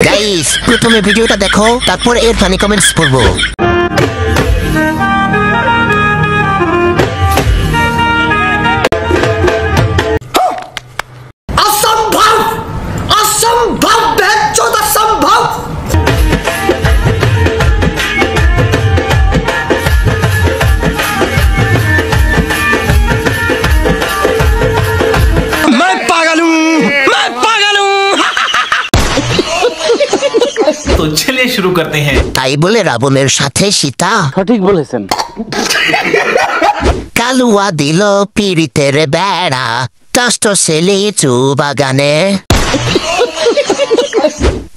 Guys প্রথমে ভিডিওটা দেখো, তারপর এর ফানি কমেন্টস পড়বো। असंभव असंभव बेचौद असंभव। मैं पागल हूँ, मैं पागल हूँ। तो चलिए शुरू करते हैं। তাই বলে রাবণের সাথে সীতা সঠিক বলেছেন। কালুয়া দিল পিরিতের বেড়া, কষ্ট সে লিচু বাগানে।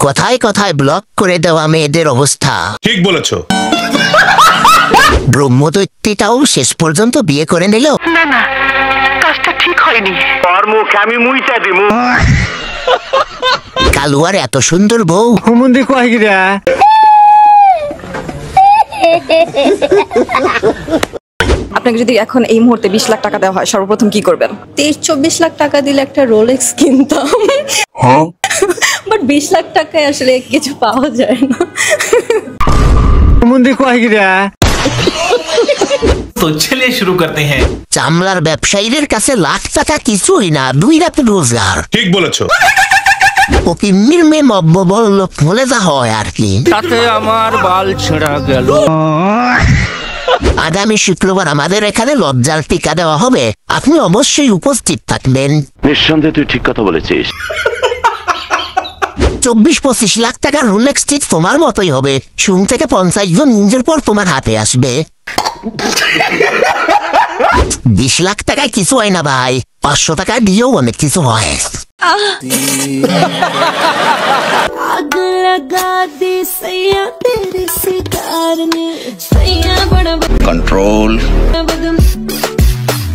কথায় কথায় ব্লক করে দেওয়া মেয়েদের অবস্থা। ঠিক বলেছো। ব্রহ্মদৈত্যটাও শেষ পর্যন্ত বিয়ে করে নিল। কালুয়ার এত সুন্দর বউ, হুমুন্দি কয় গিরা আপনাকে যদি এখন এই মুহূর্তে 20 লাখ টাকা দেওয়া হয় সর্বপ্রথম কি করবেন? 23-24 লাখ টাকা দিলে একটা রোলেক্স কিনতাম, বাট 20 লাখ টাকায় আসলে কিছু পাওয়া যায় না। হুমুন্দি কয় গিরা तो चलिए शुरू करते हैं। চামড়ার ব্যবসায়ীদের কাছে লাখ টাকা কিছুই না, 2 রাতের রোজগার। ঠিক বলেছো। ফকিন্নির মেয়ে মব্ব বলল বলে যা হয় আর কি। তাতে আমার বাল ছেঁড়া গেল। আগামী শুক্রবার আমাদের এখানে লজ্জার টিকা দেওয়া হবে, আপনি অবশ্যই উপস্থিত থাকবেন। নিঃসন্দেহে তুই ঠিক কথা বলেছিস। 24-25 লাখ টাকার রোলেক্স ঠিক তোমার মতোই হবে। শুন থেকে 50 জন নিজের পর তোমার হাতে আসবে। 20 লাখ টাকায় কিছু হয় না ভাই, 500 টাকা দিয়েও অনেক কিছু হয়। आग लगा दे सैया तेरे सितार ने, सैया बड़ा कंट्रोल बदम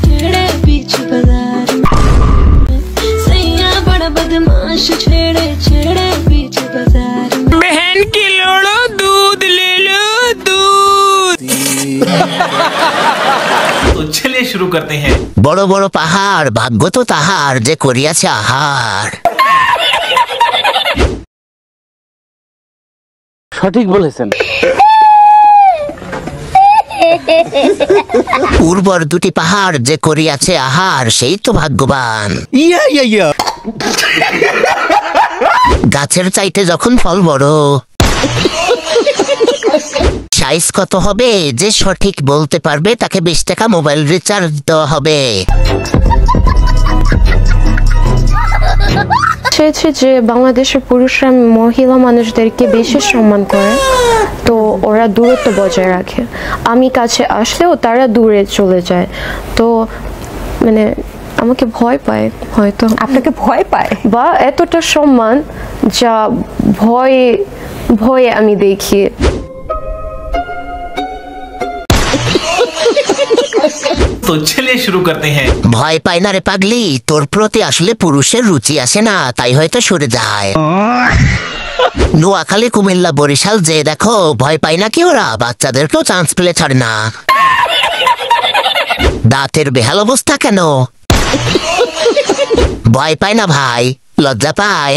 छेड़े बीच बाजार में, सैया बड़ा बदमाश छेड़े छेड़े बीच बाजार में। बहन की लोड़ो दूध ले लो दूध। तो चलिए शुरू करते हैं। বড় বড় পাহাড় ভাগ্য তো তাহার যে করিয়াছে আহার। সঠিক বলেছেন। উর্বর দুটি পাহাড় যে করিয়াছে আহার, সেই তো ভাগ্যবান। গাছের চাইতে যখন ফল বড়, সাইজ কত হবে যে সঠিক বলতে পারবে তাকে 20 টাকা মোবাইল রিচার্জ দেওয়া হবে। চেয়েছে যে বাংলাদেশের পুরুষরা মহিলা মানুষদেরকে বেশি সম্মান করে, তো ওরা দূরত্ব বজায় রাখে। আমি কাছে আসলেও তারা দূরে চলে যায়, তো মানে আমাকে ভয় পায় হয়তো। আপনাকে ভয় পায়? বা এতটা সম্মান যা ভয়ে ভয়ে আমি দেখি। तो चलिए शुरू करते हैं। ভয় পায় না রে পাগলি, তোর প্রতি আসলে পুরুষের রুচি আসে না, তাই হয়তো সরে যায়। নোয়াখালী কুমিল্লা বরিশাল যে দেখো, ভয় পায় না কি ওরা, বাচ্চাদেরকেও চান্স পেলে ছাড়ে না। দাঁতের বেহাল অবস্থা কেন? ভয় পায় না ভাই, লজ্জা পায়।